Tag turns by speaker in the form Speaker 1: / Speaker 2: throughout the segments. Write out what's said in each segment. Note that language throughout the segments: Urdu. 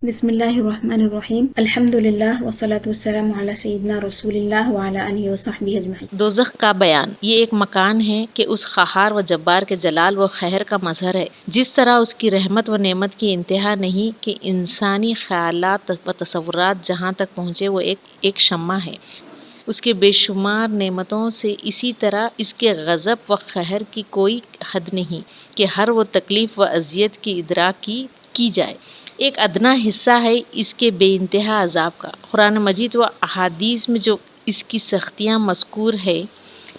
Speaker 1: بسم اللہ الرحمن الرحیم الحمد للہ والصلاة والسلام علی سیدنا رسول اللہ وعلی آلہ وصحبہ اجمعین۔
Speaker 2: دوزخ کا بیان یہ ایک مکان ہے کہ اس قہار و جبار کے جلال و خیر کا مظہر ہے۔ جس طرح اس کی رحمت و نعمت کی انتہا نہیں کہ انسانی خیالات و تصورات جہاں تک پہنچے وہ ایک شمع ہے اس کے بے شمار نعمتوں سے، اسی طرح اس کے غضب و قہر کی کوئی حد نہیں کہ ہر وہ تکلیف و اذیت کی ادراک کی جائے۔ ایک ادنا حصہ ہے اس کے بے انتہا عذاب کا۔ قرآن مجید و احادیث میں جو اس کی سختیاں مذکور ہے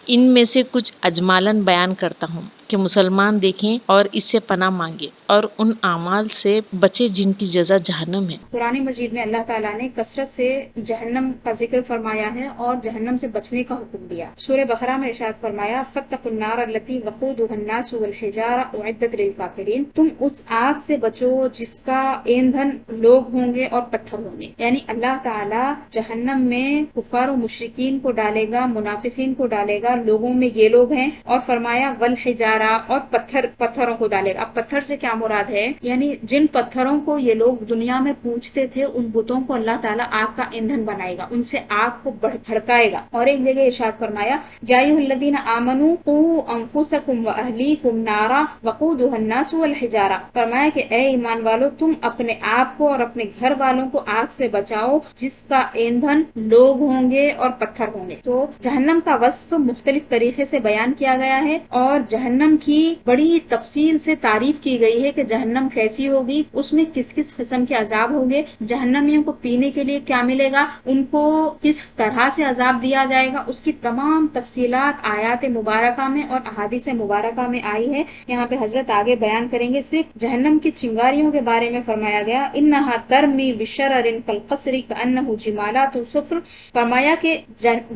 Speaker 2: ان میں سے کچھ اجمالاً بیان کرتا ہوں کہ مسلمان دیکھیں اور اس سے پناہ مانگیں اور ان اعمال سے بچے جن کی جزا جہنم ہے۔
Speaker 1: قرآن مجید میں اللہ تعالیٰ نے کثرت سے جہنم کا ذکر فرمایا ہے اور جہنم سے بچنے کا حکم دیا۔ سورہ بقرہ میں ارشاد فرمایا فَاتَّقُوا النَّارَ الَّتِي وَقُودُهَا النَّاسُ وَالْحِجَارَةُ أُعِدَّتْ لِلْكَافِرِينَ، تم اس آگ سے بچو جس کا ایندھن لوگ ہوں گے اور پتھر ہوں گے۔ یعنی اللہ تعالیٰ جہنم میں کفار و مشرکین کو ڈالے گا، منافقین کو ڈالے گا، لوگوں میں یہ لوگ ہیں، اور فرمایا والحجارہ، اور پتھروں کو ڈالے گا۔ اب پتھر سے کیا مراد ہے؟ یعنی جن پتھروں کو یہ لوگ دنیا میں پوجتے تھے ان بتوں کو اللہ تعالیٰ آگ کا ایندھن بنائے گا، ان سے آگ کو بھڑکائے گا۔ اور ایک جگہ ارشاد فرمایا یا ایھا الذین آمنوا قوا انفسکم واہلیکم نارا وقودها الناس والحجارہ، فرمایا کہ اے ایمان والو تم اپنے آپ کو اور اپنے گھر والوں کو آگ سے بچاؤ جس کا ایندھن لوگ ہوں گے اور پتھر ہوں گے۔ تو جہنم کا وصف مختلف طریقے سے بیان کیا گیا ہے اور جہنم کی بڑی تفصیل سے تعریف کی گئی ہے کہ جہنم کیسی ہوگی، اس میں کس کس قسم کے عذاب ہوں گے، جہنمیوں کو پینے کے لیے کیا ملے گا، ان کو کس طرح سے عذاب دیا جائے گا، اس کی تمام تفصیلات آیات مبارکہ میں اور احادیث مبارکہ میں آئی ہے۔ یہاں پہ حضرت آگے بیان کریں گے۔ صرف جہنم کی چنگاریوں کے بارے میں فرمایا گیا انہا ترمی بشرر کالقصر کانہ جمالات صفر، فرمایا کہ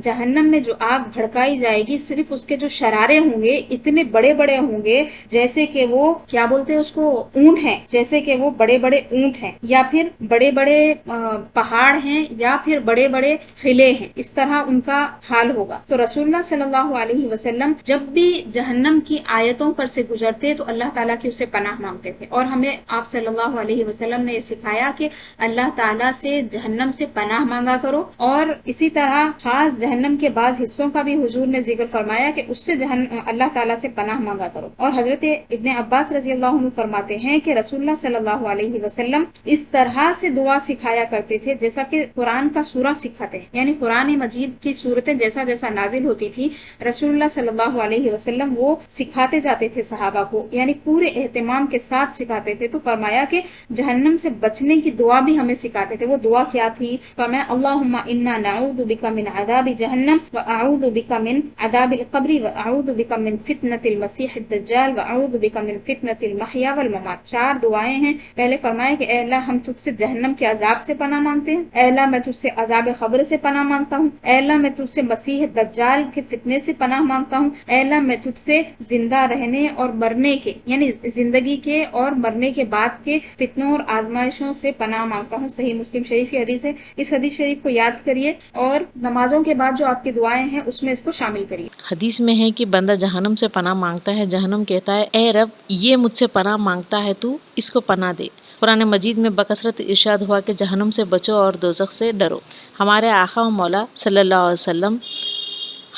Speaker 1: جہنم میں جو آگ بھڑکائی جائے گی صرف اس کے جو شرارے ہوں گے اتنے بڑے بڑے ہوں گے جیسے کہ وہ کیا بولتے ہیں اس کو، اونٹ ہیں، جیسے کہ وہ بڑے بڑے اونٹ ہیں، یا پھر بڑے بڑے پہاڑ ہیں، یا پھر بڑے بڑے قلعے ہیں، اس طرح ان کا حال ہوگا۔ تو رسول اللہ صلی اللہ علیہ وسلم جب بھی جہنم کی آیتوں پر سے گزرتے تو اللہ تعالیٰ کی اسے پناہ مانگتے تھے، اور ہمیں آپ صلی اللہ علیہ وسلم نے یہ سکھایا کہ اللہ تعالیٰ سے جہنم سے پناہ مانگا کرو، اور اسی طرح خاص جہنم کے بعض حصوں کا بھی حضور نے ذکر فرمایا کہ اس سے اللہ تعالیٰ سے پناہ مانگا کرو۔ اور حضرت ابن عباس رضی اللہ عنہ فرماتے ہیں کہ رسول اللہ صلی اللہ علیہ وسلم اس طرح سے دعا سکھایا کرتے تھے جیسا کہ قرآن کا سورہ سکھاتے ہیں، یعنی قرآن مجید کی صورتیں جیسا جیسا نازل ہوتی تھی رسول اللہ صلی اللہ علیہ وسلم وہ سکھاتے جاتے تھے صحابہ کو، یعنی پورے اہتمام کے ساتھ سکھاتے تھے۔ تو فرمایا کہ جہنم سے بچنے کی دعا بھی ہمیں سکھاتے تھے۔ وہ دعا کیا تھی؟ فرمایا اللہم انا نعوذ بک من عذاب جہنم واعوذ بک من عذاب القبر واعوذ بک من فتنة المسیح الدجال واعوذ بک من فتنة المحیا والممات۔ چار دعائیں ہیں۔ پہلے فرمایا کہ اے اللہ ہم تجھ سے جہنم کے عذاب سے پناہ مانگتے ہیں، اے اللہ میں تجھ سے عذاب قبر سے پناہ مانگتا ہوں، اے اللہ میں تجھ سے مسیح دجال کے فتنے سے پناہ مانگتا ہوں، اے اللہ میں تجھ سے زندہ رہنے اور مرنے کے، یعنی زندگی کے اور مرنے کے بعد کے فتنوں اور آزمائشوں سے پناہ مانگتا ہوں۔ صحیح مسلم شریف کی حدیث ہے۔ اس حدیث شریف کو یاد کریے اور نمازوں کے بعد جو آپ کی دعائیں ہیں اس میں اس کو شامل کریے۔
Speaker 2: حدیث میں ہے کہ بندہ جہنم سے پناہ مانگتا ہے، جہنم کہتا ہے اے رب یہ مجھ سے پناہ مانگتا ہے تو اس کو پناہ دے۔ قرآن مجید میں بکثرت ارشاد ہوا کہ جہنم سے بچو اور دوزخ سے ڈرو۔ ہمارے آقا و مولا صلی اللہ علیہ وسلم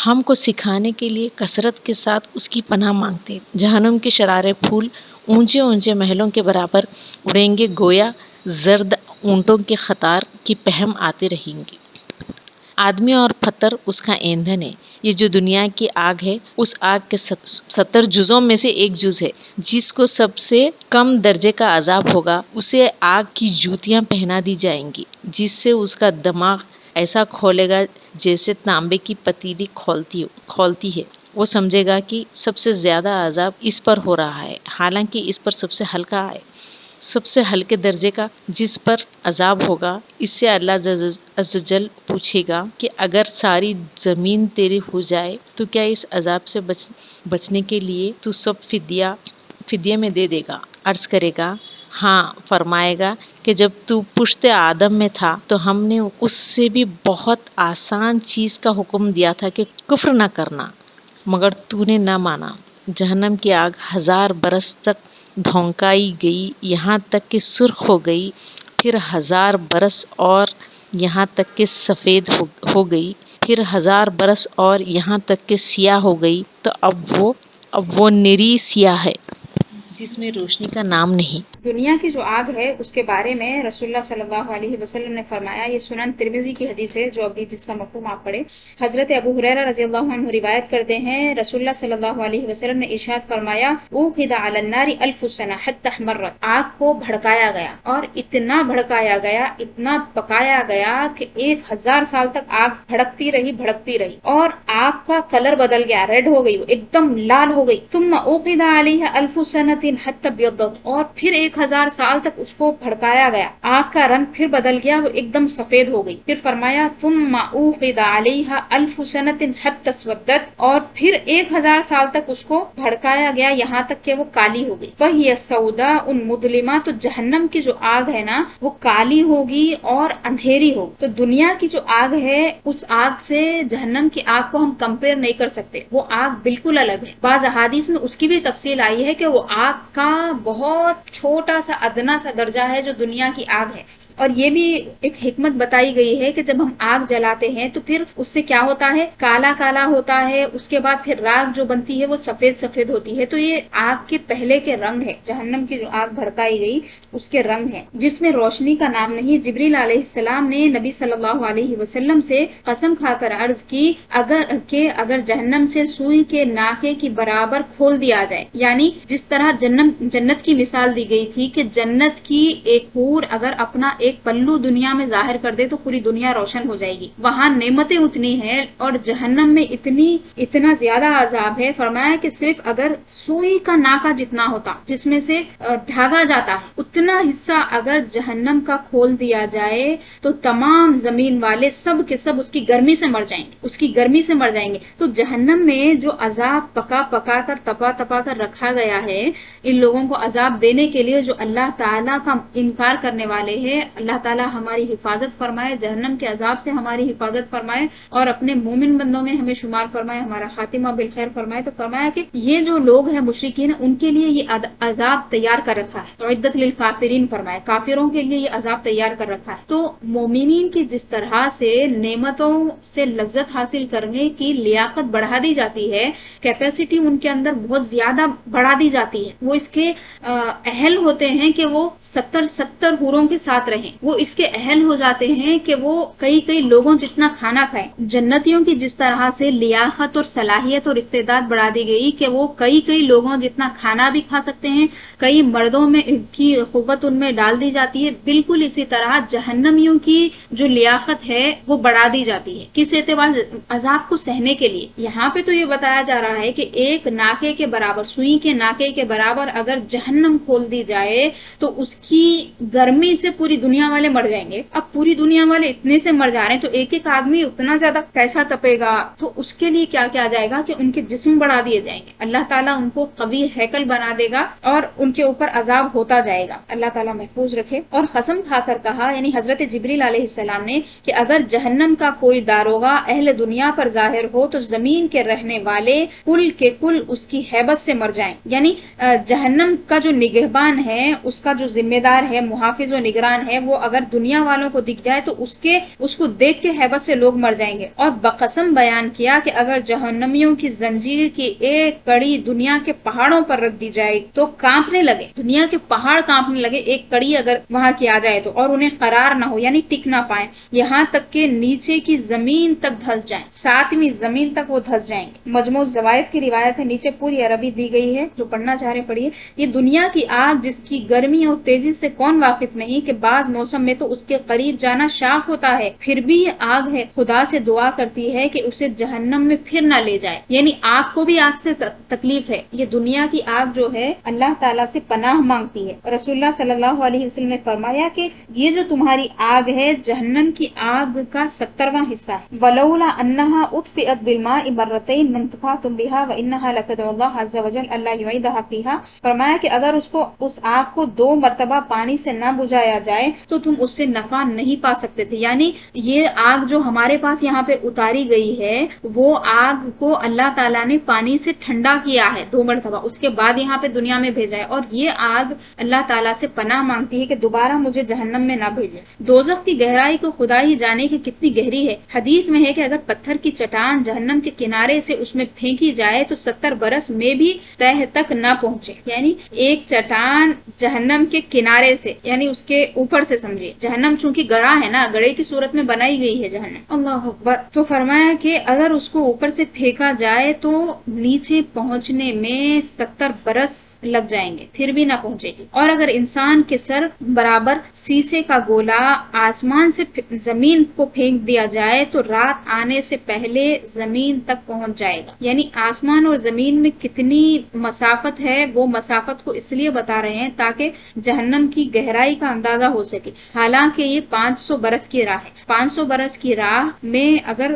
Speaker 2: ہم کو سکھانے کے لیے کثرت کے ساتھ اس کی پناہ مانگتے۔ جہنم کے شرارے پھول اونچے اونچے محلوں کے برابر اڑیں گے، گویا زرد اونٹوں کے قطار کی پہم آتے رہیں گی۔ آدمی اور پتھر اس کا ایندھن ہے۔ یہ جو دنیا کی آگ ہے اس آگ کے 70 جزوں میں سے ایک جز ہے۔ جس کو سب سے کم درجے کا عذاب ہوگا اسے آگ کی جوتیاں پہنا دی جائیں گی جس سے اس کا دماغ ایسا کھولے گا جیسے تانبے کی پتیلی کھولتی ہے۔ وہ سمجھے گا کہ سب سے زیادہ عذاب اس پر ہو رہا ہے، حالانکہ اس پر سب سے ہلکا ہے۔ سب سے ہلکے درجے کا جس پر عذاب ہوگا اس سے اللہ عز و جل پوچھے گا کہ اگر ساری زمین تیری ہو جائے تو کیا اس عذاب سے بچنے کے لیے تو سب فدیے میں دے دے گا؟ عرض کرے گا ہاں، فرمائے گا کہ جب تو پشت آدم میں تھا تو ہم نے اس سے بھی بہت آسان چیز کا حکم دیا تھا کہ کفر نہ کرنا، مگر تو نے نہ مانا۔ جہنم کی آگ 1000 برس تک دھونکائی گئی، یہاں تک کہ سرخ ہو گئی، پھر 1000 برس اور یہاں تک کہ سفید ہو گئی، پھر 1000 برس اور یہاں تک کہ سیاہ ہو گئی، تو اب وہ نری سیاہ ہے جس میں روشنی کا نام نہیں۔
Speaker 1: دنیا کی جو آگ ہے اس کے بارے میں رسول اللہ صلی اللہ علیہ وسلم نے فرمایا، یہ سنن ترمذی کی حدیث ہے جو ابھی جس کا مفہوم آپ پڑھے۔ حضرت ابو ہریرہ رضی اللہ عنہ روایت کرتے ہیں، رسول اللہ صلی اللہ علیہ وسلم نے ارشاد فرمایا، اوقد علی النار 1000 سنہ حتی احمرت، آگ کو بھڑکایا گیا اور اتنا بھڑکایا گیا، اتنا پکایا گیا کہ 1000 سال تک آگ بھڑکتی رہی اور آگ کا کلر بدل گیا، ریڈ ہو گئی، وہ ایک دم لال ہو گئی۔ ثم اوقد علیہ 1000 سنۃ حتی ابیضت، اور پھر 1000 سال تک اس کو بھڑکایا گیا، آگ کا رنگ پھر بدل گیا، وہ ایک دم سفید ہو گئی۔ پھر فرمایا ثم اوقد علیہ 1000 سنۃ حتی اسودت، اور پھر 1000 سال تک اس کو بھڑکایا گیا یہاں تک کہ وہ کالی ہو گئی۔ فہی سوداء مظلمہ، تو جہنم کی جو آگ ہے نا وہ کالی ہوگی اور اندھیری ہوگی۔ تو دنیا کی جو آگ ہے اس آگ سے جہنم کی آگ کو ہم کمپیئر نہیں کر سکتے، وہ آگ بالکل الگ ہے۔ بعض احادیث میں اس کی بھی تفصیل آئی ہے کہ وہ آگ کا بہت چھوٹا سا ادنا سا درجہ ہے جو دنیا کی آگ ہے۔ اور یہ بھی ایک حکمت بتائی گئی ہے کہ جب ہم آگ جلاتے ہیں تو پھر اس سے کیا ہوتا ہے، کالا کالا ہوتا ہے، اس کے بعد پھر راکھ جو بنتی ہے وہ سفید سفید ہوتی ہے۔ تو یہ آگ کے پہلے کے رنگ ہے، جہنم کی جو آگ بھڑکائی گئی اس کے رنگ ہے جس میں روشنی کا نام نہیں۔ جبریل علیہ السلام نے نبی صلی اللہ علیہ وسلم سے قسم کھا کر عرض کی اگر جہنم سے سوئی کے ناکے کی برابر کھول دیا جائے، یعنی جس طرح جنت کی مثال دی گئی تھی کہ جنت کی ایک حور اگر اپنا ایک پلو دنیا میں ظاہر کر دے تو پوری دنیا روشن ہو جائے گی، وہاں نعمتیں اتنی ہیں اور جہنم میں اتنا زیادہ عذاب ہے۔ فرمایا کہ صرف اگر سوئی کا ناکا جتنا ہوتا جس میں سے دھاگا جاتا ہے اتنا حصہ اگر جہنم کا کھول دیا جائے تو تمام زمین والے سب کے سب اس کی گرمی سے مر جائیں گے، تو جہنم میں جو عذاب پکا پکا کر تپا کر رکھا گیا ہے ان لوگوں کو عذاب دینے کے لیے جو اللہ تعالیٰ کا انکار کرنے والے ہیں، اللہ تعالیٰ ہماری حفاظت فرمائے، جہنم کے عذاب سے ہماری حفاظت فرمائے اور اپنے مومن بندوں میں ہمیں شمار فرمائے، ہمارا خاتمہ بالخیر فرمائے۔ تو فرمایا کہ یہ جو لوگ ہیں مشرکین، ان کے لیے یہ عذاب تیار کر رکھا ہے، عدت للکافرین فرمایا، کافروں کے لیے یہ عذاب تیار کر رکھا ہے۔ تو مومنین کی جس طرح سے نعمتوں سے لذت حاصل کرنے کی لیاقت بڑھا دی جاتی ہے، کیپیسٹی ان کے اندر بہت زیادہ بڑھا دی جاتی ہے، وہ اس کے اہل ہوتے ہیں کہ وہ 70 حوروں کے ساتھ رہیں، وہ اس کے اہل ہو جاتے ہیں کہ وہ کئی لوگوں جتنا کھانا کھائیں۔ جنتیوں کی جس طرح سے لیاقت اور صلاحیت اور استعداد بڑھا دی گئی کہ وہ کئی لوگوں جتنا کھانا بھی کھا سکتے ہیں، کئی مردوں میں کی قوت ان میں ڈال دی جاتی ہے، بالکل اسی طرح جہنمیوں کی جو لیاقت ہے وہ بڑھا دی جاتی ہے، کس اعتبار عذاب کو سہنے کے لیے۔ یہاں پہ تو یہ بتایا جا رہا ہے کہ ایک ناکے کے برابر، سوئی کے ناکے کے برابر اگر جہنم کھول دی جائے تو اس کی گرمی سے پوری دنیا والے مر جائیں گے۔ اب پوری دنیا والے اتنے سے مر جا رہے ہیں تو ایک آدمی اتنا زیادہ کیسا تپے گا؟ تو اس کے لیے کیا کیا جائے گا کہ ان کے جسم بڑھا دیے جائیں گے، اللہ تعالیٰ ان کو قوی ہیکل بنا دے گا اور ان کے اوپر عذاب ہوتا جائے گا، اللہ تعالیٰ محفوظ رکھے۔ اور قسم کھا کر کہا، یعنی حضرت جبریل علیہ السلام نے، کہ اگر جہنم کا کوئی داروغہ اہل دنیا پر ظاہر ہو تو زمین کے رہنے والے کل کے کل اس کی ہیبت سے مر جائیں، یعنی جہنم کا جو نگہبان ہے، اس کا جو ذمہ دار ہے، محافظ و نگران ہے، وہ اگر دنیا والوں کو دکھ جائے تو اس کو دیکھ کے ہیبت سے لوگ مر جائیں گے۔ اور بقسم بیان کیا کہ اگر جہنمیوں کی زنجیر کی ایک کڑی دنیا کے پہاڑوں پر رکھ دی جائے تو کانپنے لگے، دنیا کے پہاڑ کانپنے لگے، ایک کڑی اگر وہاں کی آ جائے تو، اور انہیں قرار نہ ہو، یعنی ٹک نہ پائیں، یہاں تک کہ نیچے کی زمین تک دھس جائیں، 7ویں زمین تک وہ دھس جائیں گے۔ مجموع زوائد کی روایت ہے، نیچے پوری عربی دی گئی ہے، جو پڑھنا چاہ رہے پڑھیے۔ یہ دنیا کی آگ جس کی گرمی اور تیزی سے کون واقف نہیں کہ بعض موسم میں تو اس کے قریب جانا شاق ہوتا ہے، پھر بھی یہ آگ ہے، خدا سے دعا کرتی ہے کہ اسے جہنم میں پھر نہ لے جائے، یعنی آگ کو بھی آگ سے تکلیف ہے۔ یہ دنیا کی آگ جو ہے اللہ تعالیٰ سے پناہ مانگتی ہے۔ رسول اللہ صلی اللہ علیہ وسلم نے فرمایا کہ یہ جو تمہاری آگ ہے جہنم کی آگ کا 70واں حصہ ہے۔ وَلَوْلَا أَنَّهَا أُطْفِئَتْ بِالْمَاءِ مَرَّتَيْنِ مَنْتَفَعْتُمْ بِهَا وَإِنَّهَا لَتَدْعُو اللَّهَ عَزَّ وَجَلَّ أَلَّا يُعِيدَهَا فِيهَا۔ فرمایا کہ اگر اس آگ کو 2 مرتبہ پانی سے نہ بجھایا جائے تو تم اس سے نفع نہیں پا سکتے تھے. یعنی یہ آگ جو ہمارے پاس یہاں پہ اتاری گئی ہے وہ آگ کو اللہ تعالیٰ نے پانی سے ٹھنڈا کیا ہے 2 مرتبہ, اس کے بعد یہاں پہ دنیا میں بھیجا ہے, اور یہ آگ اللہ تعالیٰ سے پناہ مانگتی ہے کہ دوبارہ مجھے جہنم میں نہ بھیجے. دوزخ کی گہرائی کو خدا ہی جانے کہ کتنی گہری ہے. حدیث میں ہے کہ اگر پتھر کی چٹان جہنم کے کنارے سے اس میں پھینکی جائے تو 70 برس میں بھی تہ تک نہ پہنچے. یعنی ایک چٹان جہنم کے کنارے سے, یعنی اس کے اوپر سے سمجھے, جہنم چونکہ گڑھا ہے نا, گڑھے کی صورت میں بنائی گئی ہے جہنم. اللہ اکبر. تو فرمایا کہ اگر اس کو اوپر سے پھینکا جائے تو نیچے پہنچنے میں 70 برس لگ جائیں گے, پھر بھی نہ پہنچے گی. اور اگر انسان کے سر برابر سیسے کا گولا آسمان سے زمین کو پھینک دیا جائے تو رات آنے سے پہلے زمین تک پہنچ جائے گا. یعنی آسمان اور زمین میں کتنی مسافت ہے, وہ مسافت کو اس لیے بتا رہے ہیں تاکہ جہنم کی گہرائی کا اندازہ ہو سکے. حالانکہ یہ 500 برس کی راہ ہے. 500 برس کی راہ میں اگر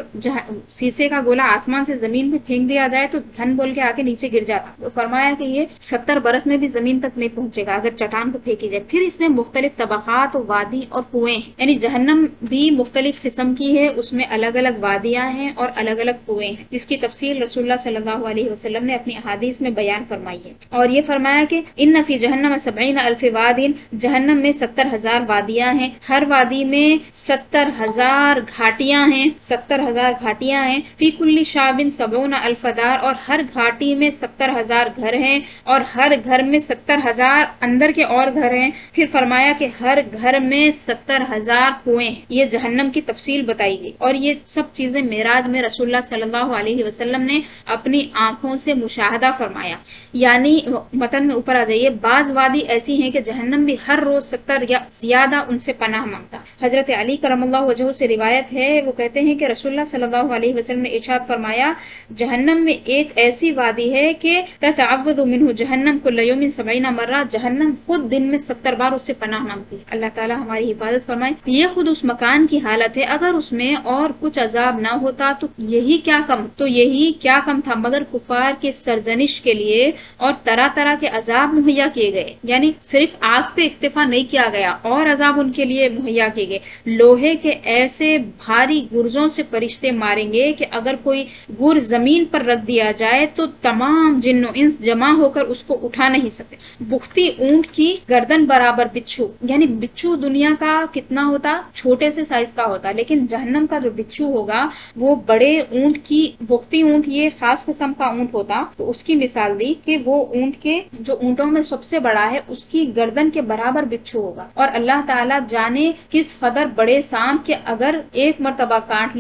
Speaker 1: سیسے کا گولا آسمان سے زمین میں پھینک دیا جائے تو دھن بول کے آ کے نیچے گر جاتا. تو فرمایا کہ یہ 70 برس میں بھی زمین تک نہیں پہنچے گا اگر چٹان کو پھینکی جائے. پھر اس میں مختلف طبقات و وادی اور کنویں ہیں, یعنی جہنم بھی مختلف قسم کی ہے, اس میں الگ الگ وادیاں ہیں اور الگ الگ کنویں ہیں, جس کی تفصیل رسول اللہ صلی اللہ علیہ وسلم نے اپنی احادیث میں بیان فرمائی ہے. اور یہ فرمایا کہ ان فی جہنم 70,000 وادٍ, جہنم میں 70,000 وادیاں ہیں, ہر وادی میں 70,000 گھاٹیاں ہیں, 70,000 گھاٹیاں ہیں. فی کل شعب 70,000 دار, اور ہر گھاٹی میں 70,000 گھر ہیں, اور ہر گھر میں 70,000 اندر کے اور گھر ہیں. پھر فرمایا کہ ہر گھر میں 70,000 کنویں ہیں. یہ جہنم کی تفصیل بتائی گئی, اور یہ سب چیزیں معراج میں رسول اللہ صلی اللہ علیہ وسلم نے اپنی آنکھوں سے مشاہدہ فرمایا. یعنی متن میں اوپر آ جائیے, بعض وادی ایسی ہیں کہ جہنم بھی ہر روز 70 یا زیادہ ان سے پناہ مانگتا. حضرت علی کرم اللہ وجہہ سے روایت ہے, وہ کہتے ہیں کہ رسول اللہ صلی اللہ علیہ وسلم نے ارشاد فرمایا, جہنم میں ایک ایسی وادی ہے کہ تتعوذ منہ جہنم کل یوم 70 مرہ, جہنم خود دن میں 70 بار اس سے پناہ مانگتی ہے. اللہ تعالی ہماری حفاظت فرمائے. یہ خود اس مکان کی حالت ہے, اگر اس میں اور کچھ عذاب نہ ہوتا تو یہی کیا کم تھا, مگر کفار کے سرزنش کے لیے اور طرح طرح کے عذاب مہیا کیے گئے. یعنی صرف آگ پہ اکتفا نہیں کیا گیا, اور عذاب ان کے لیے مہیا کیے گئے. لوہے کے ایسے بھاری گرزوں سے فرشتے ماریں گے کہ اگر کوئی گرز زمین پر رکھ دیا جائے تو تمام جن و انس جمع ہو کر اس کو اٹھا نہیں سکتے. بختی اونٹ کی گردن برابر بچھو, یعنی بچھو دنیا کا کتنا ہوتا, چھوٹے سے سائز کا ہوتا, لیکن جہنم کا جو بچھو ہوگا وہ بڑے اونٹ کی, بختی اونٹ یہ خاص قسم کا اونٹ ہوتا, تو اس کی مثال دی کہ وہ اونٹ کے جو اونٹوں میں سب سے بڑا ہے اس کی گردن کے برابر بچھو ہوگا. اور اللہ تعالیٰ جانے کس قدر بڑے سانپ کے اگر ایک مرتبہ کاٹ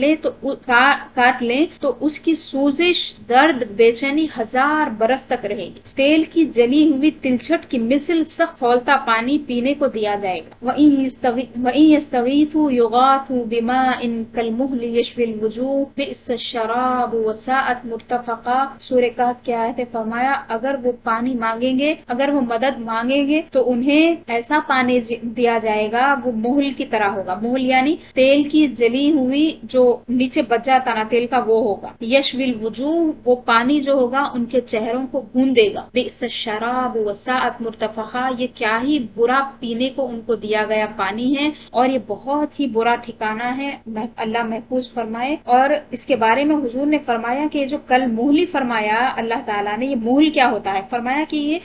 Speaker 1: لیں تو اس کی سوزش, درد, بے چینی 1000 برس تک رہے گی. تیل کی جلی ہوئی تلچھٹ کی مثل سخت کھولتا پانی پینے کو دیا جائے گا. وَإِن يَسْتَغِيثُوا يُغَاثُوا بِمَاءٍ كَالْمُهْلِ يَشْوِي الْوُجُوهَ بِئْسَ الشَّرَابُ وَسَاءَتْ مُرْتَفَقًا. سورہ کہف کی آیت فرمایا, اگر وہ پانی مانگیں گے, اگر وہ مدد مانگیں گے تو انہیں ایسا پانی دیا جائے گا, وہ مہل کی طرح ہوگا. مہل یعنی تیل کی جلی ہوئی جو نیچے بچ جاتا نا تیل کا, وہ ہوگا. یشوی الوجوہ, وہ پانی جو ہوگا ان کے چہروں کو بھون دے گا. بئس الشراب وساءت مرتفقا, یہ کیا ہی برا پینے کو ان کو دیا گیا پانی ہے, اور یہ بہت ہی برا ٹھکانہ ہے. اللہ محفوظ فرمائے. اور اس کے بارے میں حضور نے فرمایا کہ یہ جو کل مہلی فرمایا اللہ تعالیٰ نے, یہ مہل کیا ہوتا ہے, فرمایا کہ یہ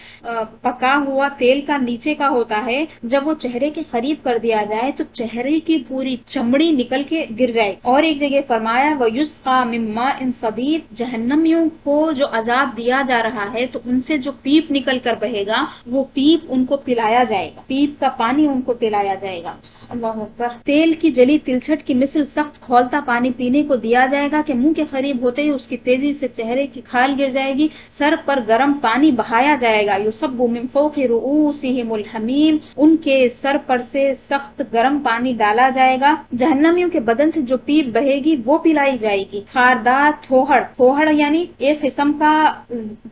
Speaker 1: پکا ہوا تیل کا نیچے کا ہوتا ہے, جب وہ چہرے کے قریب کر دیا جائے تو چہرے کی پوری چمڑی نکل کے گر جائے. اور ایک جگہ فرمایا وَيُسْقَى مِن مَاءٍ صَدِيدٍ, جہنمیوں کو جو عذاب دیا جا رہا ہے تو ان سے جو پیپ نکل کر بہے گا وہ پیپ ان کو پلایا جائے گا, پیپ کا پانی ان کو پلایا جائے گا. اللہ اکبر. تیل کی جلی تلچھٹ کی مثل سخت کھولتا پانی پینے کو دیا جائے گا کہ منہ کے قریب ہوتے ہی اس کی تیزی سے چہرے کی کھال گر جائے گی. سر پر گرم پانی بہایا جائے گا. یصب من فوق رؤوسهم الحمیم, ان کے سر پر سے سخت گرم پانی ڈالا جائے گا. جہنمیوں کے بدن سے جو پیپ بہے گی وہ پلائی جائے گی. خاردار تھوہڑ, تھوہڑ یعنی ایک قسم کا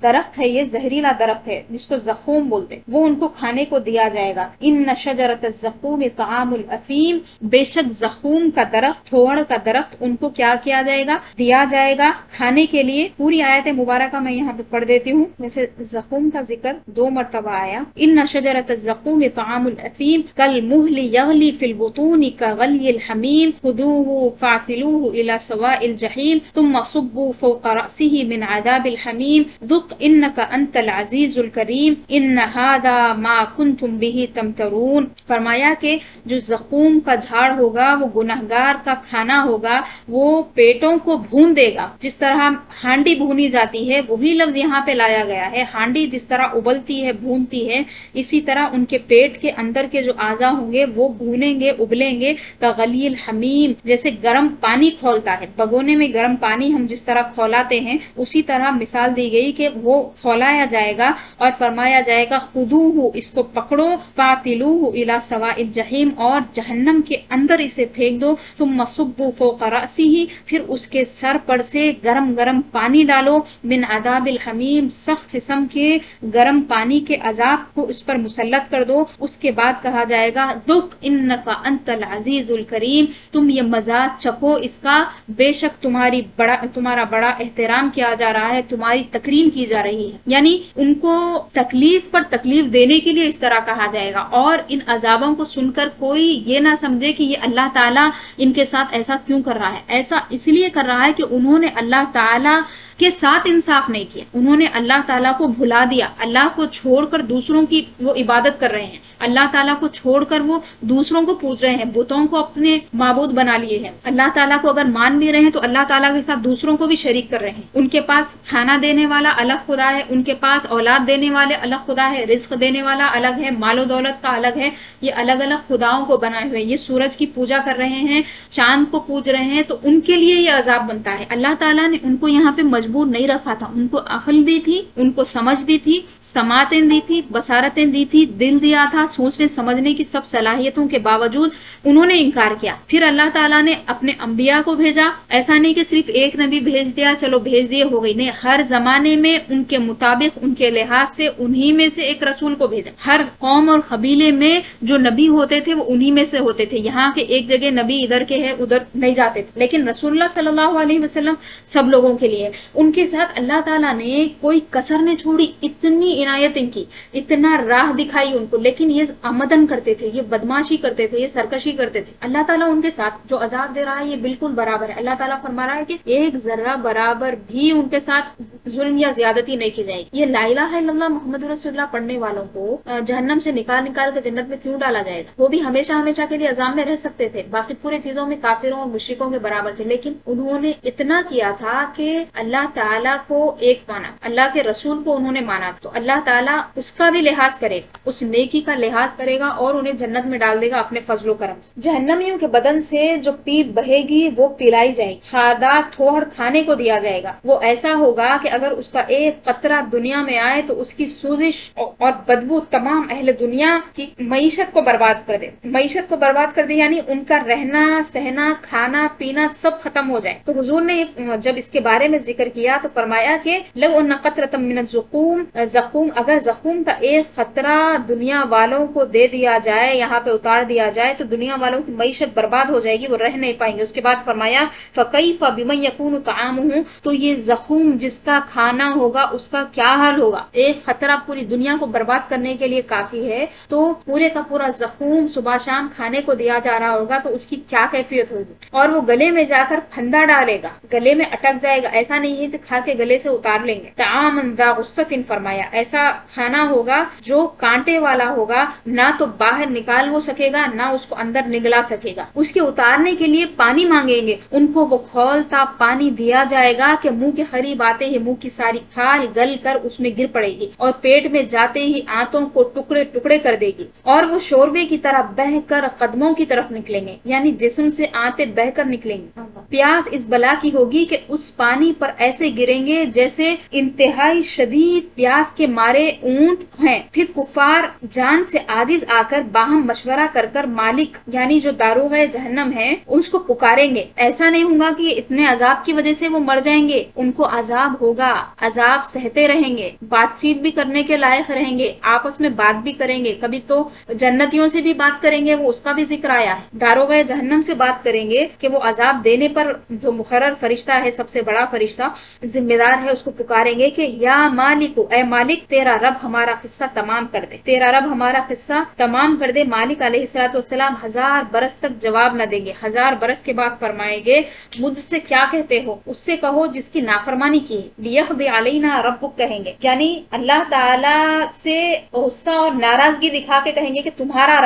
Speaker 1: درخت ہے, یہ زہریلا درخت ہے جس کو زقوم بولتے, وہ ان کو کھانے کو دیا جائے گا. ان شجرۃ الزقوم طعام الافیم, بے شک زقوم کا درخت, تھوہڑ کا درخت ان کو کیا کیا جائے گا, دیا جائے گا کھانے کے لیے. پوری آیت مبارکہ میں یہاں پہ پڑھ دیتی ہوں. ویسے زقوم کا ذکر 2 مرتبہ آیا. ان شجرۃ الزقوم طعام الافیم کل المهل يغلي في البطون كغلي الحميم خذوه فاعتلوه إلى سواء الجحيم ثم صبوا فوق رأسه من عذاب الحميم ذق إنك أنت العزيز الكريم إن هذا ما كنتم به تمترون. فرمایا کہ جو زقوم کا جھاڑ ہوگا وہ گنہگار کا کھانا ہوگا، وہ پیٹوں کو بھون دے گا جس طرح ہانڈی بھونی جاتی ہے، وہی لفظ یہاں پہ لایا گیا ہے. ہانڈی جس طرح ابلتی ہے بھونتی ہے، اسی طرح ان کے پیٹ کے اندر کے جو اعضاء ہوں گے وہ بھونیں گے ابلیں گے. کغلی الحمیم جیسے گرم پانی کھولتا ہے، بگونے میں گرم پانی ہم جس طرح کھولاتے ہیں اسی طرح مثال دی گئی کہ وہ کھولایا جائے گا اور فرمایا جائے گا خذوہ اس کو پکڑو فاعتلوہ الی سواء الجحیم اور جہنم کے اندر اسے پھینک دو. ثم صبوا فوق رأسہ پھر اس کے سر پر سے گرم گرم پانی ڈالو. من عذاب الحمیم سخت قسم کے گرم پانی کے عذاب کو اس پر مسلط کر دو. اس کے بعد کہا جائے گا ذق انک انت العزیز الکریم تم یہ مزاج چکھو اس کا، بے شک تمہارا بڑا احترام کیا جا رہا ہے، تمہاری تکریم کی جا رہی ہے. یعنی ان کو تکلیف پر تکلیف دینے کے لیے اس طرح کہا جائے گا. اور ان عذابوں کو سن کر کوئی یہ نہ سمجھے کہ یہ اللہ تعالیٰ ان کے ساتھ ایسا کیوں کر رہا ہے. ایسا اس لیے کر رہا ہے کہ انہوں نے اللہ تعالیٰ کے ساتھ انصاف نہیں کیا، انہوں نے اللہ تعالیٰ کو بھلا دیا، اللہ کو چھوڑ کر دوسروں کی وہ عبادت کر رہے ہیں، اللہ تعالیٰ کو چھوڑ کر وہ دوسروں کو پوج رہے ہیں، بتوں کو اپنے معبود بنا لیے ہیں. اللہ تعالیٰ کو اگر مان بھی رہے ہیں تو اللہ تعالیٰ کے ساتھ دوسروں کو بھی شریک کر رہے ہیں. ان کے پاس کھانا دینے والا الگ خدا ہے، ان کے پاس اولاد دینے والے الگ خدا ہے، رزق دینے والا الگ ہے، مال و دولت کا الگ ہے. یہ الگ الگ خداؤں کو بنائے ہوئے، یہ سورج کی پوجا کر رہے ہیں، چاند کو پوج رہے ہیں، تو ان کے لیے یہ عذاب بنتا ہے. اللہ تعالیٰ نے ان کو یہاں پہ مجبور نہیں رکھا تھا، ان کو عقل دی تھی، ان کو سمجھ دی تھی، سماعتیں دی تھی، بصارتیں دی تھی، دل دیا تھا، سوچنے سمجھنے کی سب صلاحیتوں کے باوجود انہوں نے انکار کیا. پھر اللہ تعالیٰ نے اپنے انبیاء کو بھیجا. ایسا نہیں کہ صرف ایک نبی بھیج دیا چلو بھیج دیے ہو گئی، نہیں، ہر زمانے میں ان کے مطابق ان کے لحاظ سے انہی میں سے ایک رسول کو بھیجا. ہر قوم اور قبیلے میں جو نبی ہوتے تھے وہ انہی میں سے ہوتے تھے. یہاں کے ایک جگہ نبی ادھر کے ہے ادھر نہیں جاتے تھے، لیکن رسول اللہ صلی اللہ علیہ وسلم سب لوگوں کے لیے. ان کے ساتھ اللہ تعالیٰ نے کوئی کسر نہیں چھوڑی، اتنی عنایتیں کی، اتنا راہ دکھائی ان کو، لیکن یہ آمدن کرتے تھے، یہ بدماشی کرتے تھے، یہ سرکشی کرتے تھے. اللہ تعالیٰ ان کے ساتھ جو عذاب دے رہا ہے یہ بالکل برابر ہے. اللہ تعالیٰ فرما رہا ہے کہ ایک ذرہ برابر بھی ان کے ساتھ ظلم یا زیادتی نہیں کی جائے گی. یہ لا الہ الا اللہ محمد رسول اللہ پڑھنے والوں کو جہنم سے نکال کے جنت میں کیوں ڈالا جائے گا؟ وہ بھی ہمیشہ ہمیشہ کے لیے عذاب میں رہ سکتے تھے، باقی پورے چیزوں میں کافروں اور مشرکوں کے برابر تھے، لیکن انہوں نے اتنا کیا تھا کہ اللہ تعالیٰ کو ایک مانا، اللہ کے رسول کو انہوں نے مانا، تو اللہ تعالیٰ اس کا بھی لحاظ کرے گا، اس نیکی کا لحاظ کرے گا اور انہیں جنت میں ڈال دے گا اپنے فضل و کرم سے. جہنمیوں کے بدن سے جو پیپ بہے گی وہ پلائی جائے گی، خاردار تھوڑ کھانے کو دیا جائے گا. وہ ایسا ہوگا کہ اگر اس کا ایک قطرہ دنیا میں آئے تو اس کی سوزش اور بدبو تمام اہل دنیا کی معیشت کو برباد کر دے. معیشت کو برباد کر دے یعنی ان کا رہنا سہنا کھانا پینا سب ختم ہو جائے. تو حضور نے جب اس کے بارے میں ذکر کیا تو فرمایا کہ لو ان قطرۃ من الزقوم، زقوم اگر زقوم کا ایک قطرہ دنیا والوں کو دے دیا جائے، یہاں پہ اتار دیا جائے تو دنیا والوں کی معیشت برباد ہو جائے گی، وہ رہ نہیں پائیں گے. اس کے بعد فرمایا فکیف بمن یکون طعامہ، تو یہ زخم جس کا کھانا ہوگا اس کا کیا حال ہوگا. ایک خطرہ پوری دنیا کو برباد کرنے کے لیے کافی ہے، تو پورے کا پورا زخم صبح شام کھانے کو دیا جا رہا ہوگا تو اس کی کیا کیفیت ہوگی. اور وہ گلے میں جا کر پھندا ڈالے گا، گلے میں اٹک جائے گا، ایسا نہیں ہے کہ کھا کے گلے سے اتار لیں گے. طعام ذا غصۃ، فرمایا ایسا کھانا ہوگا جو کانٹے والا ہوگا، نہ تو باہر نکال ہو سکے گا نہ اس کو اندر نگلا سکے گا. اس کے اتارنے کے لیے پانی مانگیں گے، ان کو وہ کھولتا پانی دیا جائے گا کہ منہ کے قریب آتے ہی منہ کی ساری کھال گل کر اس میں گر پڑے گی اور پیٹ میں جاتے ہی آنتوں کو ٹکڑے ٹکڑے کر دے گی اور وہ شوربے کی طرح بہہ کر قدموں کی طرف نکلیں گے، یعنی جسم سے آنتے بہہ کر نکلیں گے. پیاس اس بلا کی ہوگی کہ اس پانی پر ایسے گریں گے جیسے انتہائی شدید پیاس کے مارے اونٹ ہیں. پھر کفار جان سے عاجز آ کر باہم مشورہ کر کر مالک یعنی جو داروغ جہنم ہے اس کو پکاریں گے. ایسا نہیں ہوگا کہ اتنے عذاب کی وجہ سے وہ مر جائیں گے، ان کو عذاب ہوگا، عذاب سہتے رہیں گے، بات چیت بھی کرنے کے لائق رہیں گے، آپس میں بات بھی کریں گے، کبھی تو جنتیوں سے بھی بات کریں گے، وہ اس کا بھی ذکر آیا ہے. داروغ جہنم سے بات کریں گے کہ وہ عذاب دینے پر جو مقرر فرشتہ ہے، سب سے بڑا فرشتہ ذمہ دار ہے، اس کو پکاریں گے کہ یا مالک، اے مالک تیرا رب ہمارا قصہ تمام کر دے، تیرا رب ہمارا قصہ تمام کر دے۔ مالک علیہ السلام 1000 برس تک جواب نہ دیں گے، 1000 برس کے بعد فرمائیں گے مجھ سے کیا کہتے ہو، اس سے کہو جس کی نافرمانی کی ہے، لیقضی علینا ربک کہیں گے، یعنی اللہ تعالیٰ سے غصہ اور ناراضگی دکھا کے کہیں گے کہ تمہارا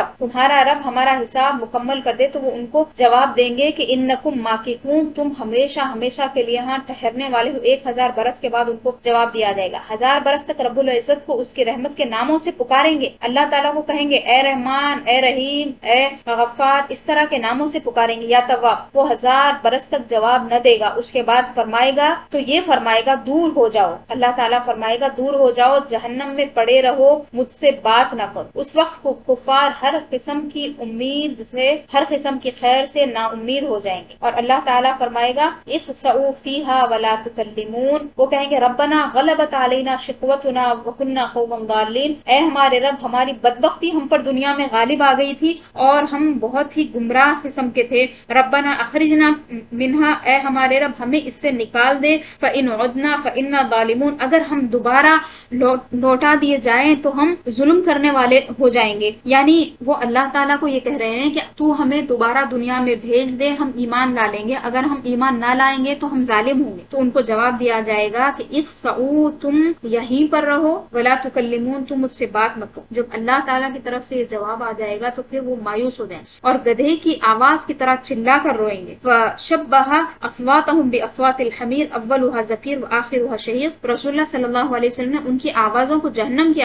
Speaker 1: رب ہمارا حساب مکمل کر دے۔ تو وہ ان کو جواب دیں گے کہ انکم ماکثون، تم ہمیشہ ہمیشہ کے لیے ہاں ٹھہرنے والے ہو۔ 1000 برس کے بعد ان کو جواب دیا جائے گا۔ 1000 برس تک رب العزت کو اس کی رحمت کے ناموں سے پکاریں گے، اللہ تعالیٰ کو کہیں گے اے رحمان، اے رحیم، اے غفار، اس طرح کے ناموں سے پکاریں گے، یا تواب۔ وہ 1000 برس تک جواب نہ دے گا، اس کے بعد فرمائے گا، تو یہ فرمائے گا دور ہو جاؤ، اللہ تعالیٰ فرمائے گا دور ہو جاؤ، جہنم میں پڑے رہو، مجھ سے بات نہ کرو۔ اس وقت کفار ہر قسم کی امید سے، ہر قسم کی خیر سے نا امید ہو جائیں گے، اور اللہ تعالیٰ فرمائے گا اخسؤوا فیہا ولا تکلمون، وہ کہیں گے ربنا غلبت علینا شقوتنا وکنا قوما ضالین، اے ہمارے رب ہماری بدبختی ہم پر دنیا میں غالب آ گئی تھی اور ہم بہت ہی گمراہ قسم کے تھے، ربنا اخرجنا منہا، اے ہمارے رب ہمیں اس سے نکال دے، فإن عدنا فإنا ظالمون، اگر ہم دوبارہ لوٹا دیے جائیں تو ہم ظلم کرنے والے ہو جائیں گے۔ یعنی وہ اللہ تعالیٰ کو یہ کہہ رہے ہیں کہ تو ہمیں دوبارہ دنیا میں بھیج دے، ہم ایمان لا لیں گے، اگر ہم ایمان نہ لائیں گے تو ہم ظالم ہوں گے۔ تو ان کو جواب دیا جائے گا کہ اخسؤوا، تم یہیں پر رہو، ولا تکلمون، تم مجھ سے بات مت کرو۔ جب اللہ تعالیٰ کی طرف سے یہ جواب آ جائے گا تو پھر وہ مایوس ہو جائیں اور گدھے کی آواز کی طرح چلا کر روئیں گے۔ فشبہ اصواتهم باصوات الحمیر اولها زفیر واخرها شہیق، رسول اللہ صلی اللہ علیہ وسلم نے ان کی آوازوں کو جہنم کی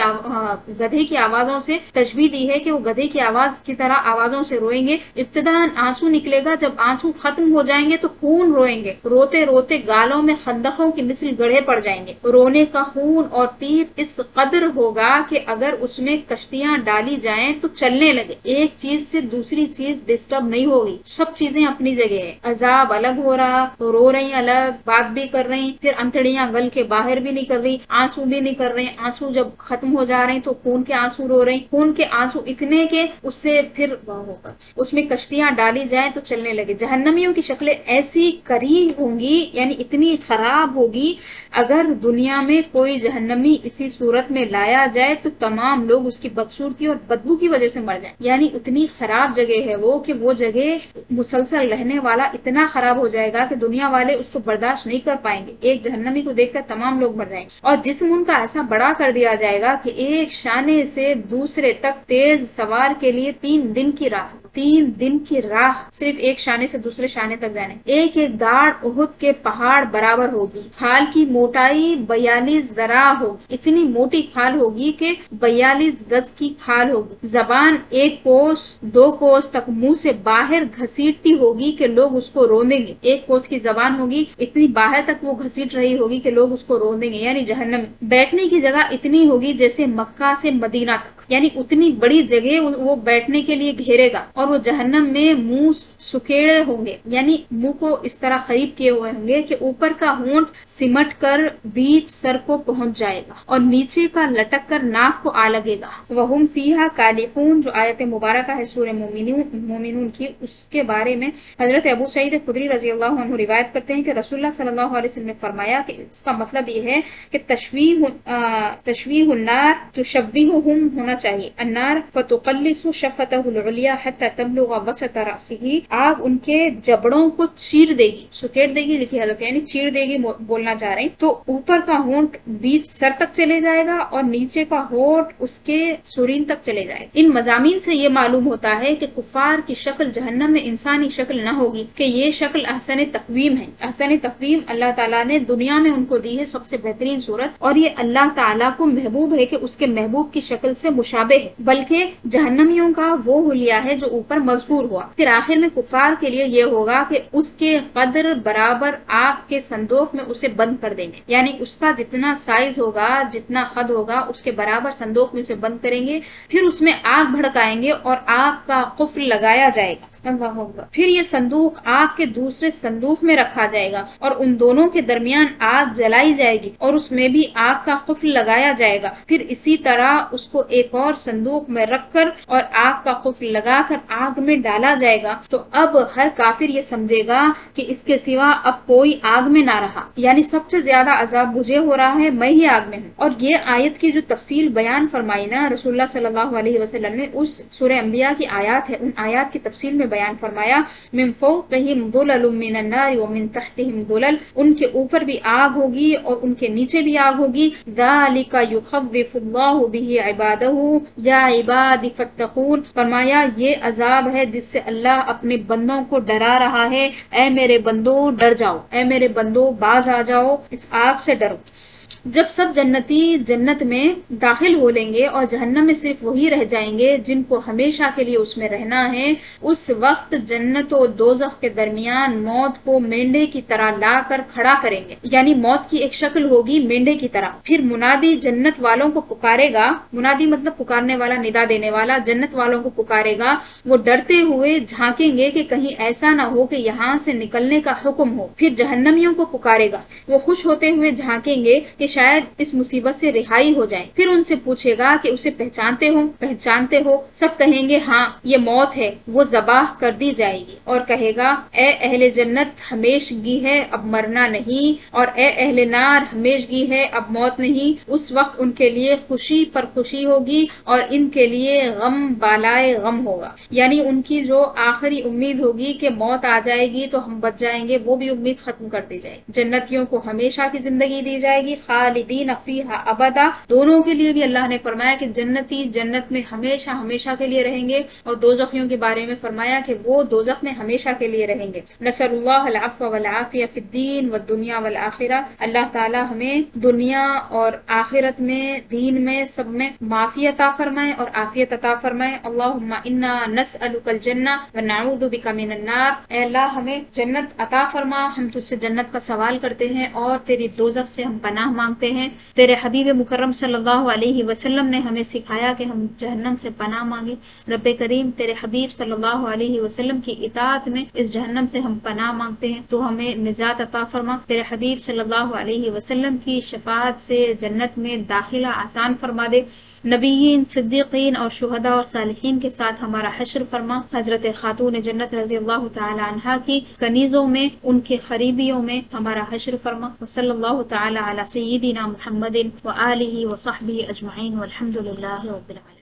Speaker 1: گدھے کی آوازوں سے تشبیہ دی ہے کہ وہ گدھے کی آواز کی طرح آوازوں سے روئیں گے۔ ابتداء آنسو نکلے گا، جب آنسو ختم ہو جائیں گے تو خون روئیں گے، روتے روتے گالوں میں خندقوں کی مثل گڑھے پڑ جائیں گے۔ رونے کا خون اور پیپ اس قدر ہوگا کہ اگر اس میں کشتیاں ڈالی جائیں تو چلنے لگے، ایک چیز سے دوسری چیز ڈسٹرب نہیں ہوگی، سب چیزیں اپنی جگہ ہے، عذاب الگ ہو رہا، رو رہی الگ، بات بھی کر رہی، پھر انتڑیاں گل کے باہر بھی نہیں کر رہی، آنسو بھی نہیں کر رہے، آنسو جب ختم ہو جا رہے ہیں تو خون کے آنسو رو رہے، خون کے آنسو اتنے کہ اس سے پھر ہوگا، اس میں کشتیاں ڈالی جائیں تو چلنے لگے۔ جہنمیوں کی شکلیں ایسی قریب ہوں گی، یعنی اتنی خراب ہوگی، اگر دنیا میں کوئی جہنمی اسی صورت میں لایا جائے تو تمام لوگ اس کی بدصورتی اور بدبو کی وجہ سے مر جائیں، یعنی اتنی خراب جگہ ہے وہ کہ وہ جگہ مسلسل رہنے والا اتنا خراب ہو جائے گا کہ دنیا والے اس کو برداشت نہیں کر پائیں گے، ایک جہنمی کو دیکھ کر تمام لوگ مر جائیں گے، اور جسم ان کا ایسا بڑا کر دیا جائے گا کہ ایک شانے سے دوسرے تک تیز سوار کے لیے 3 دن کی راہ، 3 دن کی راہ صرف ایک شانے سے دوسرے شانے تک جانے، ایک ایک داڑ احد کے پہاڑ برابر ہوگی، کھال کی موٹائی 42 ذراع ہوگی، اتنی موٹی کھال ہوگی کہ 42 گز کی کھال ہوگی، زبان 1 کوس 2 کوس تک منہ سے باہر گھسیٹتی ہوگی کہ لوگ اس کو روندیں گے، 1 کوس کی زبان ہوگی، اتنی باہر تک وہ گھسیٹ رہی ہوگی کہ لوگ اس کو روندیں گے، یعنی جہنم۔ بیٹھنے کی جگہ اتنی ہوگی جیسے مکہ سے مدینہ تک، یعنی اتنی بڑی جگہ وہ بیٹھنے کے لیے گھیرے گا، اور وہ جہنم میں منہ سکیڑے ہوں گے، یعنی منہ کو اس طرح قریب کیے ہوئے ہوں گے کہ اوپر کا ہونٹ سمٹ کر بیچ سر کو پہنچ جائے گا اور نیچے کا لٹک کر ناف کو آ لگے گا۔ وَهُمْ فِيهَا كَالِحُونَ، جو آیت مبارکہ ہے سورہ مومنون کی، اس کے بارے میں حضرت ابو سعید خدری رضی اللہ عنہ روایت کرتے ہیں کہ رسول اللہ صلی اللہ علیہ وسلم نے فرمایا کہ اس کا مطلب یہ ہے کہ تشویح النار تشویہہم ہونا چاہیے، النار فتقلص شفتہ العلیٰ حتی تبلغ وسط رأسہ، آگ ان کے جبڑوں کو چیر دے گی، سکیڑ دے گی لکھی حضرت، یعنی چیر دے گی بولنا چاہ رہے ہیں، تو اوپر کا ہونٹ بیچ سر تک چلے جائے گا اور نیچے کا ہونٹ اس کے سرین تک چلے جائے گا۔ ان مضامین سے یہ معلوم ہوتا ہے کہ کفار کی شکل جہنم میں انسانی شکل نہ ہوگی، کہ یہ شکل احسن تقویم ہے، احسن تقویم اللہ تعالیٰ نے دنیا میں ان کو دی ہے سب سے بہترین صورت، اور یہ اللہ تعالیٰ کو محبوب ہے کہ اس کے محبوب کی شکل سے مشابہ ہے، بلکہ جہنمیوں کا وہ حلیہ ہے جو اوپر مذکور ہوا۔ پھر آخر میں کفار کے لیے یہ ہوگا کہ اس کے قدر برابر آگ کے صندوق میں اسے بند کر دیں گے، یعنی اس کا جتنا سائز ہوگا، جتنا قد ہوگا، اس کے برابر صندوق میں اسے بند کریں گے، پھر اس میں آگ بھڑکائیں گے اور آگ کا قفل لگایا جائے گا، اللہ اکبر۔ پھر یہ صندوق آگ کے دوسرے صندوق میں رکھا جائے گا اور ان دونوں کے درمیان آگ جلائی جائے گی اور اس میں بھی آگ کا قفل لگایا جائے گا، پھر اسی طرح اس کو ایک اور صندوق میں رکھ کر اور آگ کا قفل لگا کر آگ میں ڈالا جائے گا۔ تو اب ہر کافر یہ سمجھے گا کہ اس کے سوا اب کوئی آگ میں نہ رہا، یعنی سب سے زیادہ عذاب مجھے ہو رہا ہے، میں ہی آگ میں ہوں۔ اور یہ آیت کی جو تفصیل بیان فرمائی نا رسول اللہ صلی اللہ علیہ وسلم نے، اس سورہ انبیاء کی آیات ہے، ان آیات کی تفصیل میں بیان فرمایا من فوقہم ظلل من النار ومن تحتہم ظلل، ان کے اوپر بھی آگ ہوگی اور ان کے نیچے بھی آگ ہوگی، ذالک یخوف اللہ بہ عبادہ یا عباد فاتقون، فرمایا یہ عذاب ہے جس سے اللہ اپنے بندوں کو ڈرا رہا ہے، اے میرے بندو ڈر جاؤ، اے میرے بندو باز آ جاؤ، اس آگ سے ڈرو۔ جب سب جنتی جنت میں داخل ہو لیں گے اور جہنم میں صرف وہی رہ جائیں گے جن کو ہمیشہ کے لیے اس میں رہنا ہے، اس وقت جنت و دوزخ کے درمیان موت کو مینڈے کی طرح لا کر کھڑا کریں گے، یعنی موت کی ایک شکل ہوگی مینڈے کی طرح۔ پھر منادی جنت والوں کو پکارے گا، منادی مطلب پکارنے والا، ندا دینے والا، جنت والوں کو پکارے گا، وہ ڈرتے ہوئے جھانکیں گے کہ کہیں ایسا نہ ہو کہ یہاں سے نکلنے کا حکم ہو۔ پھر جہنمیوں کو پکارے گا، وہ خوش ہوتے ہوئے جھانکیں گے کہ شاید اس مصیبت سے رہائی ہو جائے۔ پھر ان سے پوچھے گا کہ اسے پہچانتے ہو؟ سب کہیں گے ہاں یہ موت ہے، وہ ذبح کر دی جائے گی اور کہے گا اے اہل جنت ہمیشگی ہے اب مرنا نہیں، اور اے اہل نار ہمیشگی ہے اب موت نہیں۔ اس وقت ان کے لیے خوشی پر خوشی ہوگی اور ان کے لیے غم بالائے غم ہوگا، یعنی ان کی جو آخری امید ہوگی کہ موت آ جائے گی تو ہم بچ جائیں گے، وہ بھی امید ختم کر دی جائے گی۔ جنتیوں کو ہمیشہ کی زندگی دی جائے گی، خالدین فیہا ابدا، دونوں کے لیے بھی اللہ نے فرمایا کہ جنتی جنت میں ہمیشہ ہمیشہ کے لیے رہیں گے، اور دوزخیوں کے بارے میں فرمایا کہ وہ دوزخ میں ہمیشہ کے لیے رہیں گے۔ نسأل اللہ العفو والعافیہ فی الدین والدنیا والآخرہ، اللہ تعالی ہمیں دنیا اور آخرت میں، دین میں، سب میں معافی عطا فرمائے اور عافیت عطا فرمائے۔ اللہم انا نسألک الجنہ ونعوذ بک من النار، اے اللہ ہمیں جنت عطا فرما، ہم تجھ سے جنت کا سوال کرتے ہیں اور تیری دوزخ سے ہم پناہ مانگتے ہیں۔ تیرے حبیب مکرم صلی اللہ علیہ وسلم نے ہمیں سکھایا کہ ہم جہنم سے پناہ مانگے۔ رب کریم تیرے حبیب صلی اللہ علیہ وسلم کی اطاعت میں اس جہنم سے ہم پناہ مانگتے ہیں، تو ہمیں نجات عطا فرما۔ تیرے حبیب صلی اللہ علیہ وسلم کی شفاعت سے جنت میں داخلہ آسان فرما دے۔ نبیین، صدیقین اور شہداء اور صالحین کے ساتھ ہمارا حشر فرما۔ حضرت خاتون جنت رضی اللہ تعالی عنہا کی کنیزوں میں، ان کے قریبیوں میں ہمارا حشر فرما۔ وصلی اللہ تعالی علی سیدنا محمد وآلہ وصحبہ اجمعین والحمد للہ رب العالمین۔